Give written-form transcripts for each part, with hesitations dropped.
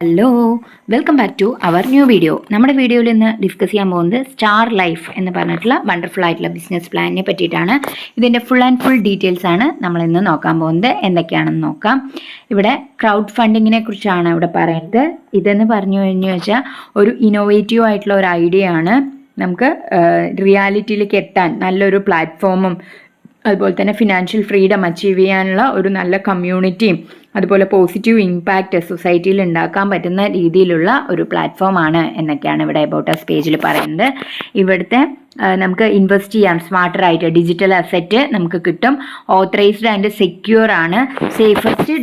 Hello, welcome back to our new video. നമ്മുടെ വീഡിയോയിൽ ഇന്ന് ഡിസ്കസ് ചെയ്യാൻ പോകുന്നത് സ്റ്റാർ ലൈഫ് എന്ന് പറഞ്ഞിട്ടുള്ള വണ്ടർഫുൾ ആയിട്ടുള്ള ബിസിനസ് പ്ലാനിനെ പറ്റിയിട്ടാണ്. ഇതിൻ്റെ ഫുൾ ആൻഡ് ഫുൾ ഡീറ്റെയിൽസ് ആണ് നമ്മൾ ഇന്ന് നോക്കാൻ പോകുന്നത്. എന്തൊക്കെയാണെന്ന് നോക്കാം. ഇവിടെ ക്രൗഡ് ഫണ്ടിങ്ങിനെ കുറിച്ചാണ് ഇവിടെ പറയുന്നത്. ഇതെന്ന് പറഞ്ഞു കഴിഞ്ഞു വെച്ചാൽ ഒരു ഇന്നോവേറ്റീവ് ആയിട്ടുള്ള ഒരു ഐഡിയ ആണ്. നമുക്ക് റിയാലിറ്റിയിലേക്ക് എത്താൻ നല്ലൊരു പ്ലാറ്റ്ഫോമും അതുപോലെ തന്നെ ഫിനാൻഷ്യൽ ഫ്രീഡം അച്ചീവ് ചെയ്യാനുള്ള ഒരു നല്ല കമ്മ്യൂണിറ്റിയും അതുപോലെ പോസിറ്റീവ് ഇമ്പാക്റ്റ് സൊസൈറ്റിയിൽ ഉണ്ടാക്കാൻ പറ്റുന്ന രീതിയിലുള്ള ഒരു പ്ലാറ്റ്ഫോമാണ് എന്നൊക്കെയാണ് ഇവിടെ അബൌട്ട് അസ് പേജിൽ പറയുന്നത്. ഇവിടുത്തെ നമുക്ക് ഇൻവെസ്റ്റ് ചെയ്യാം സ്മാർട്ടറായിട്ട്. ഡിജിറ്റൽ അസറ്റ് നമുക്ക് കിട്ടും. ഓത്തറൈസ്ഡ് ആൻഡ് സെക്യൂർ ആണ്. സേഫസ്റ്റ്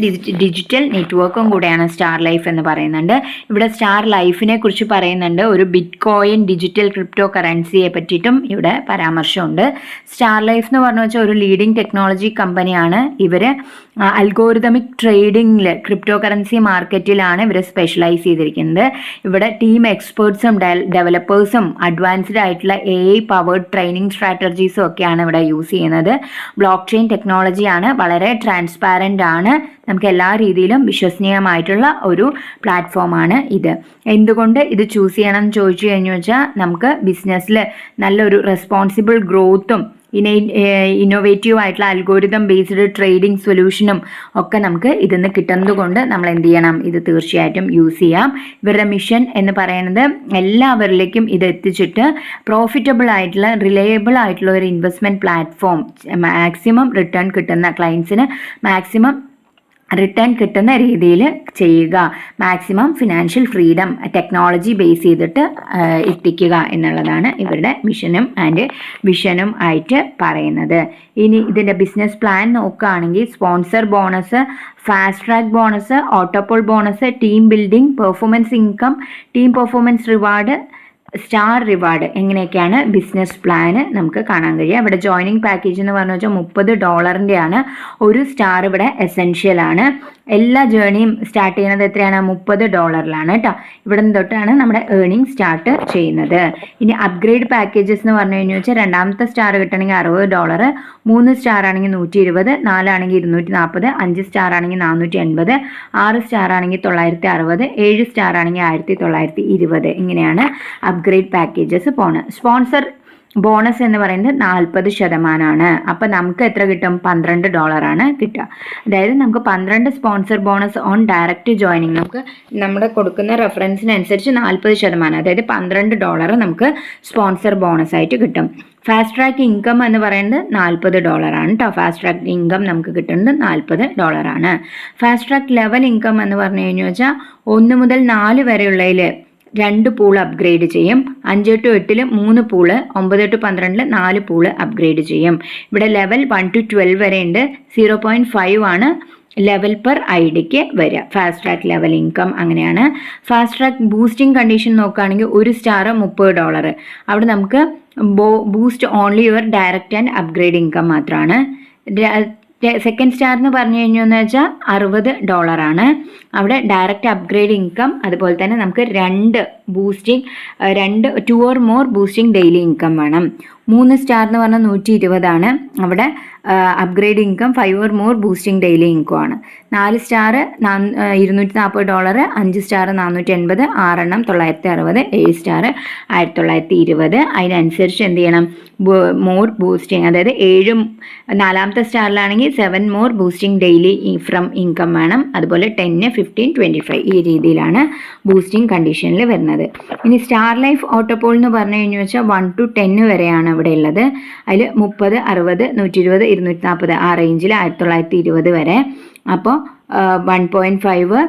ഡിജിറ്റൽ നെറ്റ്വർക്കും കൂടെയാണ് സ്റ്റാർ ലൈഫ് എന്ന് പറയുന്നുണ്ട്. ഇവിടെ സ്റ്റാർ ലൈഫിനെ കുറിച്ച് പറയുന്നുണ്ട്. ഒരു ബിറ്റ് കോയിൻ ഡിജിറ്റൽ ക്രിപ്റ്റോ കറൻസിയെ പറ്റിയിട്ടും ഇവിടെ പരാമർശമുണ്ട്. സ്റ്റാർ ലൈഫ് എന്ന് പറഞ്ഞു വെച്ചാൽ ഒരു ലീഡിംഗ് ടെക്നോളജി കമ്പനിയാണ്. ഇവർ അൽഗോറിതമിക് ട്രേഡിംഗിൽ ക്രിപ്റ്റോ കറൻസി മാർക്കറ്റിലാണ് ഇവർ സ്പെഷ്യലൈസ് ചെയ്തിരിക്കുന്നത്. ഇവിടെ ടീം എക്സ്പേർട്സും ഡെവലപ്പേഴ്സും അഡ്വാൻസ്ഡ് ആയിട്ടുള്ള AI പവേർഡ് ട്രെയിനിങ് സ്ട്രാറ്റജീസും ഒക്കെയാണ് ഇവിടെ യൂസ് ചെയ്യുന്നത്. ബ്ലോക്ക് ചെയിൻ ടെക്നോളജിയാണ്. വളരെ ട്രാൻസ്പാരൻ്റ് ആണ്. നമുക്ക് എല്ലാ രീതിയിലും വിശ്വസനീയമായിട്ടുള്ള ഒരു പ്ലാറ്റ്ഫോമാണ് ഇത്. എന്തുകൊണ്ട് ഇത് ചൂസ് ചെയ്യണം എന്ന് ചോദിച്ചു കഴിഞ്ഞു വെച്ചാൽ നമുക്ക് ബിസിനസ്സിൽ നല്ലൊരു റെസ്പോൺസിബിൾ ഗ്രോത്തും ഇന്നോവേറ്റീവ് ആയിട്ടുള്ള അൽഗോരിതം ബേസ്ഡ് ട്രേഡിംഗ് സൊല്യൂഷനും ഒക്കെ നമുക്ക് ഇതിന്ന് കിട്ടുന്നത് കൊണ്ട് നമ്മൾ എന്ത് ചെയ്യണം, ഇത് തീർച്ചയായിട്ടും യൂസ് ചെയ്യാം. ഇവരുടെ മിഷൻ എന്ന് പറയുന്നത് എല്ലാവരിലേക്കും ഇത് എത്തിച്ചിട്ട് പ്രോഫിറ്റബിൾ ആയിട്ടുള്ള റിലയബിൾ ആയിട്ടുള്ള ഒരു ഇൻവെസ്റ്റ്മെൻറ്റ് പ്ലാറ്റ്ഫോം, മാക്സിമം റിട്ടേൺ കിട്ടുന്ന ക്ലയൻസിന് മാക്സിമം റിട്ടേൺ കിട്ടുന്ന രീതിയിൽ ചെയ്യുക, maximum financial freedom technology base ചെയ്തിട്ട് എത്തിക്കുക എന്നുള്ളതാണ് ഇവരുടെ മിഷനും ആൻഡ് വിഷനും ആയിട്ട് പറയുന്നത്. ഇനി ഇതിൻ്റെ ബിസിനസ് പ്ലാൻ നോക്കുകയാണെങ്കിൽ sponsor bonus, fast track bonus, ഓട്ടോപോൾ bonus, team building, performance income, team performance reward, star reward, എങ്ങനെയൊക്കെയാണ് ബിസിനസ് പ്ലാന് നമുക്ക് കാണാൻ കഴിയുക. ഇവിടെ ജോയിനിങ് പാക്കേജ് എന്ന് പറഞ്ഞു വെച്ചാൽ $30 ആണ്. ഒരു സ്റ്റാർ ഇവിടെ എസെൻഷ്യൽ ആണ്. എല്ലാ ജേർണിയും സ്റ്റാർട്ട് ചെയ്യുന്നത് എത്രയാണ്? $30 കേട്ടോ. ഇവിടെ നിന്ന് തൊട്ടാണ് നമ്മുടെ ഏർണിംഗ് സ്റ്റാർട്ട് ചെയ്യുന്നത്. ഇനി അപ്ഗ്രേഡ് പാക്കേജസ് എന്ന് പറഞ്ഞു കഴിഞ്ഞു വെച്ചാൽ രണ്ടാമത്തെ സ്റ്റാർ കിട്ടണമെങ്കിൽ $60, 3 സ്റ്റാർ ആണെങ്കിൽ 120, 4 ആണെങ്കിൽ 240, 5 സ്റ്റാർ ആണെങ്കിൽ 480, 6 സ്റ്റാർ ആണെങ്കിൽ 960, 7 സ്റ്റാർ ആണെങ്കിൽ 1920. ഇങ്ങനെയാണ് അപ്ഗ്രേഡ് പാക്കേജസ് പോണ്. സ്പോൺസർ ബോണസ് എന്ന് പറയുന്നത് 40%. അപ്പം നമുക്ക് എത്ര കിട്ടും? $12 ആണ് കിട്ടുക. അതായത് നമുക്ക് 12 sponsor bonus on direct joining. നമുക്ക് നമ്മുടെ കൊടുക്കുന്ന റെഫറൻസിനനുസരിച്ച് 40%, അതായത് $12 നമുക്ക് സ്പോൺസർ ബോണസ് ആയിട്ട് കിട്ടും. ഫാസ്റ്റ് ട്രാക്ക് ഇൻകം എന്ന് പറയുന്നത് $40 ആണ് കേട്ടോ. ഫാസ്റ്റ് ട്രാക്ക് ഇൻകം നമുക്ക് കിട്ടുന്നത് $40 ആണ്. ഫാസ്റ്റ് ട്രാക്ക് ലെവൽ ഇൻകം എന്ന് പറഞ്ഞു കഴിഞ്ഞു വെച്ചാൽ 1 മുതൽ 4 വരെയുള്ളതിൽ 2 പൂൾ അപ്ഗ്രേഡ് ചെയ്യും. 5 to 8 3 pool, 9 to 12 4 pool upgrade ചെയ്യും. ഇവിടെ ലെവൽ 1 to 12 വരെ ഉണ്ട്. 0.5 ആണ് ലെവൽ പെർ ഐഡിക്ക് വരിക. ഫാസ്റ്റ് ട്രാക്ക് ലെവൽ ഇൻകം അങ്ങനെയാണ്. ഫാസ്റ്റ് ട്രാക്ക് ബൂസ്റ്റിംഗ് കണ്ടീഷൻ നോക്കുകയാണെങ്കിൽ 1 സ്റ്റാർ $30. അവിടെ നമുക്ക് boost only your direct and upgrade income മാത്രമാണ്. സെക്കൻഡ് സ്റ്റാർ എന്ന് പറഞ്ഞു കഴിഞ്ഞെന്ന് വെച്ചാൽ $60 ആണ്. അവിടെ ഡയറക്റ്റ് അപ്ഗ്രേഡ് ഇൻകം, അതുപോലെ തന്നെ നമുക്ക് 2 or more boosting daily income വേണം. 3 സ്റ്റാർ എന്ന് പറഞ്ഞാൽ 120 ആണ്. അവിടെ upgrade income 5 or more boosting daily income ആണ്. 4 സ്റ്റാർ $240, 5 സ്റ്റാർ 480, 6 എണ്ണം 960, 7 സ്റ്റാർ 1920. അതിനനുസരിച്ച് എന്ത് ചെയ്യണം? മോർ ബൂസ്റ്റിംഗ്, അതായത് 7 4ാമത്തെ സ്റ്റാറിലാണെങ്കിൽ 7 more boosting daily from income വേണം. അതുപോലെ 10, 15, 25 ഈ രീതിയിലാണ് ബൂസ്റ്റിംഗ് കണ്ടീഷനിൽ വരുന്നത്. ഇനി സ്റ്റാർ ലൈഫ് ഓട്ടോപോൾ എന്ന് പറഞ്ഞു കഴിഞ്ഞു വെച്ചാൽ 1 to 10 വരെയാണ് ഇവിടെ ഉള്ളത്. അതിൽ 30, 60, 120, 240 ആ റേഞ്ചിൽ 1920 വരെ. അപ്പോൾ 1.5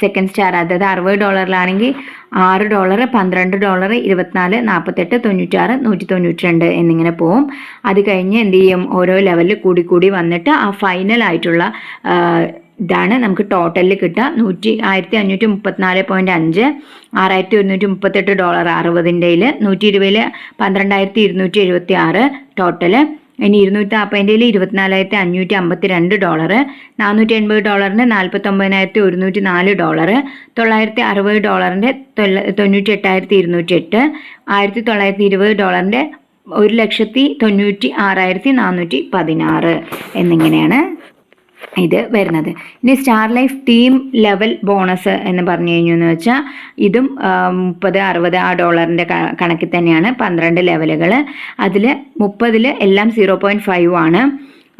സെക്കൻഡ് സ്റ്റാർ, അതായത് $60 $6, $12, 24, 48, 96, 192 എന്നിങ്ങനെ പോവും. അത് കഴിഞ്ഞ് എന്ത് ചെയ്യും? ഓരോ ലെവലിൽ കൂടി വന്നിട്ട് ആ ഫൈനൽ ആയിട്ടുള്ള ഇതാണ് നമുക്ക് ടോട്ടലിൽ കിട്ടുക. 1534.5, $6138 $60, 120 12,276 ടോട്ടല്. ഇനി 240 $24,552, $480 $49,104, $960 $98,208, $1920 $1,96,416 എന്നിങ്ങനെയാണ് ഇത് വരുന്നത്. ഇനി star life team level bonus എന്ന് പറഞ്ഞു കഴിഞ്ഞെന്ന് വെച്ചാൽ ഇതും 30, 60 ആ ഡോളറിൻ്റെ കണക്കിൽ തന്നെയാണ് 12 ലെവലുകൾ. അതിൽ 30 എല്ലാം 0.5 ആണ്.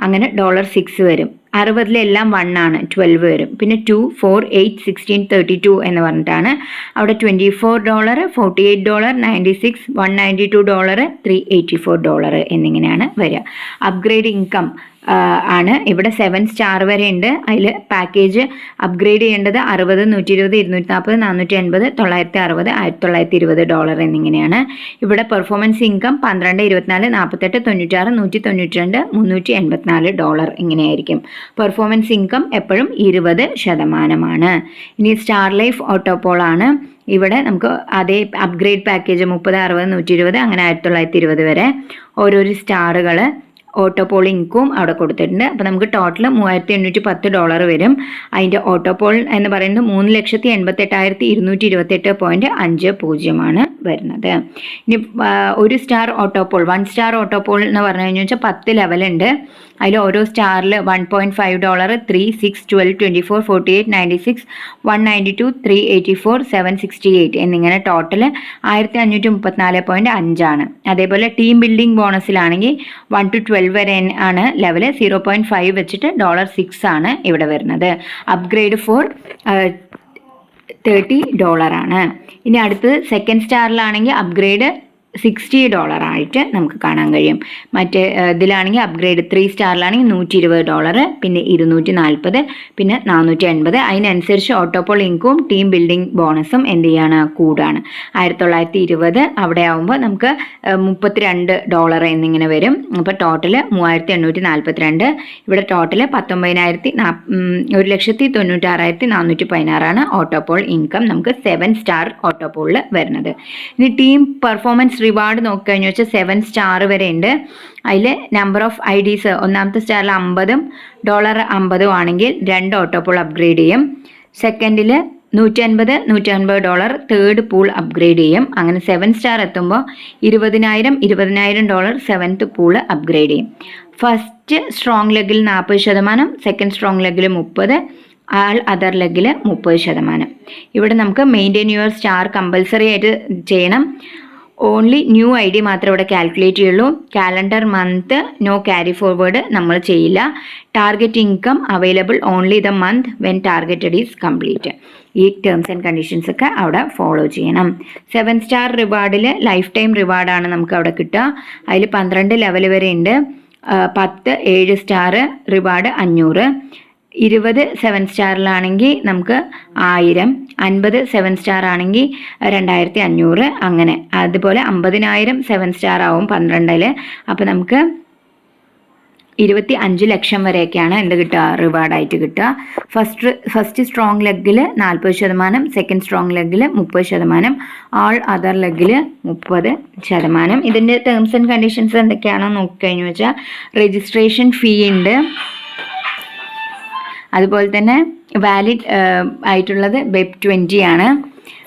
അങ്ങനെ $6 വരും. 60 എല്ലാം 1 ആണ്, 12 വരും. പിന്നെ 2, 4, 8, 16, 32 എന്ന് പറഞ്ഞിട്ടാണ് അവിടെ $24, $48, $96, $192, $384 എന്നിങ്ങനെയാണ് വരിക. അപ്ഗ്രേഡ് ഇൻകം ആണ് ഇവിടെ 7 സ്റ്റാർ വരെ ഉണ്ട്. അതിൽ പാക്കേജ് അപ്ഗ്രേഡ് ചെയ്യേണ്ടത് 60, 120, 240, 480, $960, $1920 എന്നിങ്ങനെയാണ്. ഇവിടെ പെർഫോമൻസ് ഇൻകം 12, 24, 48, 96, 192, $384 ഇങ്ങനെയായിരിക്കും. പെർഫോമൻസ് ഇൻകം എപ്പോഴും 20%. ഇനി സ്റ്റാർ ലൈഫ് ഓട്ടോപോൾ ആണ്. ഇവിടെ നമുക്ക് അതേ അപ്ഗ്രേഡ് പാക്കേജ് 30, 60, 120 അങ്ങനെ 1920 വരെ ഓരോരോ സ്റ്റാറുകൾ ഓട്ടോപോൾ ഇൻകും അവിടെ കൊടുത്തിട്ടുണ്ട്. അപ്പോൾ നമുക്ക് ടോട്ടൽ $3810 വരും. അതിൻ്റെ ഓട്ടോപോൾ എന്ന് പറയുന്നത് 3,88,228.50 വരുന്നത്. ഇനി ഒരു സ്റ്റാർ ഓട്ടോപോൾ 1 സ്റ്റാർ ഓട്ടോപോൾ എന്ന് പറഞ്ഞു കഴിഞ്ഞാൽ 10 ലെവലുണ്ട്. അതിൽ ഓരോ സ്റ്റാറിൽ $1.5, 3, 6, 12, 24, 48, 96, 192, 384, 768 എന്നിങ്ങനെ ടോട്ടൽ 1534.5 ആണ്. അതേപോലെ ടീം ബിൽഡിംഗ് ബോണസിലാണെങ്കിൽ 1 to 12 വരെ ആണ് ലെവല്. 0.5 വെച്ചിട്ട് $6 ആണ് ഇവിടെ വരുന്നത്. അപ്ഗ്രേഡ് ഫോർ $30 ആണ്. ഇനി അടുത്തത് സെക്കൻഡ് സ്റ്റാറിലാണെങ്കിൽ അപ്ഗ്രേഡ് $60 ആയിട്ട് നമുക്ക് കാണാൻ കഴിയും. മറ്റേ ഇതിലാണെങ്കിൽ അപ്ഗ്രേഡ് 3 സ്റ്റാറിലാണെങ്കിൽ $120, പിന്നെ $240, പിന്നെ $480. അതിനനുസരിച്ച് ഓട്ടോപോൾ ഇൻകും ടീം ബിൽഡിംഗ് ബോണസും എന്ത് ചെയ്യാണ് കൂടാണ്. 1920 അവിടെ ആകുമ്പോൾ നമുക്ക് $32 എന്നിങ്ങനെ വരും. അപ്പോൾ ടോട്ടൽ 3842. ഇവിടെ ടോട്ടൽ 1,96,416 ഓട്ടോപോൾ ഇൻകം നമുക്ക് 7 സ്റ്റാർ ഓട്ടോപോളിൽ വരുന്നത്. ഇനി ടീം പെർഫോമൻസ് റിവാർഡ് നോക്കിക്കഴിഞ്ഞു വെച്ചാൽ 7 സ്റ്റാർ വരെ ഉണ്ട്. അതിൽ നമ്പർ ഓഫ് IDs ഒന്നാമത്തെ സ്റ്റാറിൽ 50, $50 ആണെങ്കിൽ 2 ഓട്ടോപോൾ അപ്ഗ്രേഡ് ചെയ്യും. സെക്കൻഡിൽ $150, $150 തേർഡ് പൂൾ അപ്ഗ്രേഡ് ചെയ്യും. അങ്ങനെ 7 സ്റ്റാർ എത്തുമ്പോൾ $20,000 സെവൻത്ത് പൂള് അപ്ഗ്രേഡ് ചെയ്യും. ഫസ്റ്റ് സ്ട്രോങ് ലെഗിൽ 40%, സെക്കൻഡ് സ്ട്രോങ് ലെഗിൽ 30%, ആൾ അതർ ലെഗിൽ 30%. ഇവിടെ നമുക്ക് മെയിൻറ്റെയിൻ യുവർ സ്റ്റാർ കമ്പൽസറി ആയിട്ട് ചെയ്യണം. ഓൺലി ന്യൂ ID മാത്രമേ ഇവിടെ കാൽക്കുലേറ്റ് ചെയ്യുള്ളൂ. Calendar month no carry forward നമ്മൾ ചെയ്യില്ല. Target income available only the month when targeted is complete. ഈ ടേംസ് ആൻഡ് കണ്ടീഷൻസ് ഒക്കെ അവിടെ ഫോളോ ചെയ്യണം. 7 സ്റ്റാർ റിവാർഡിൽ ലൈഫ് ടൈം റിവാർഡാണ് നമുക്ക് അവിടെ കിട്ടുക. അതിൽ 12 ലെവൽ വരെ ഉണ്ട്. 10 7 സ്റ്റാർ റിവാർഡ് 500, 20 7 സ്റ്റാറിലാണെങ്കിൽ നമുക്ക് 1000, 50 7 സ്റ്റാർ ആണെങ്കിൽ 2500 അങ്ങനെ. അതുപോലെ 50,000 7 സ്റ്റാർ ആവും 12. അപ്പോൾ നമുക്ക് 25 ലക്ഷം വരെയൊക്കെയാണ് എന്ത് കിട്ടുക റിവാർഡായിട്ട് കിട്ടുക. ഫസ്റ്റ് സ്ട്രോങ് ലെഗിൽ 40%, സെക്കൻഡ് സ്ട്രോങ് ലെഗിൽ 30%, ആൾ അതർ ലെഗിൽ 30%. ഇതിൻ്റെ ടേംസ് ആൻഡ് കണ്ടീഷൻസ് എന്തൊക്കെയാണെന്ന് നോക്കിക്കഴിഞ്ഞു വെച്ചാൽ രജിസ്ട്രേഷൻ ഫീ ഉണ്ട്. അതുപോലെ തന്നെ വാലിഡ് ആയിട്ടുള്ളത് BEP 20 ആണ്.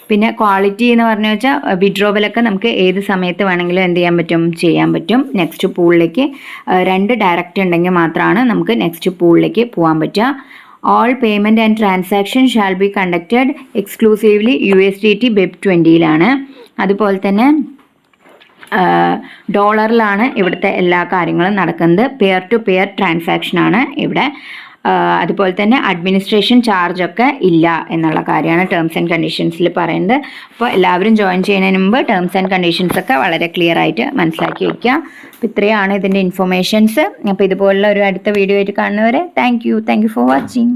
പിന്നെ ക്വാളിറ്റി എന്ന് പറഞ്ഞു വെച്ചാൽ വിഡ്രോവലൊക്കെ നമുക്ക് ഏത് സമയത്ത് വേണമെങ്കിലും എന്ത് ചെയ്യാൻ പറ്റും. നെക്സ്റ്റ് പൂളിലേക്ക് 2 ഡയറക്റ്റ് ഉണ്ടെങ്കിൽ മാത്രമാണ് നമുക്ക് നെക്സ്റ്റ് പൂളിലേക്ക് പോകാൻ പറ്റുക. All payment and transaction shall be conducted exclusively USDT BEP 20 അതുപോലെ തന്നെ ഡോളറിലാണ് ഇവിടുത്തെ എല്ലാ കാര്യങ്ങളും നടക്കുന്നത്. പെയർ ടു പെയർ ട്രാൻസാക്ഷനാണ് ഇവിടെ. അതുപോലെ തന്നെ അഡ്മിനിസ്ട്രേഷൻ ചാർജൊക്കെ ഇല്ല എന്നുള്ള കാര്യമാണ് ടേംസ് ആൻഡ് കണ്ടീഷൻസിൽ പറയുന്നത്. അപ്പോൾ എല്ലാവരും ജോയിൻ ചെയ്യുന്നതിന് മുമ്പ് ടേംസ് ആൻഡ് കണ്ടീഷൻസ് ഒക്കെ വളരെ ക്ലിയർ ആയിട്ട് മനസ്സിലാക്കി വയ്ക്കുക. അപ്പോൾ ഇത്രയാണ് ഇതിൻ്റെ ഇൻഫർമേഷൻസ്. അപ്പോൾ ഇതുപോലുള്ള ഒരു അടുത്ത വീഡിയോ ആയിട്ട് കാണുന്നവരെ താങ്ക് യു ഫോർ വാച്ചിങ്.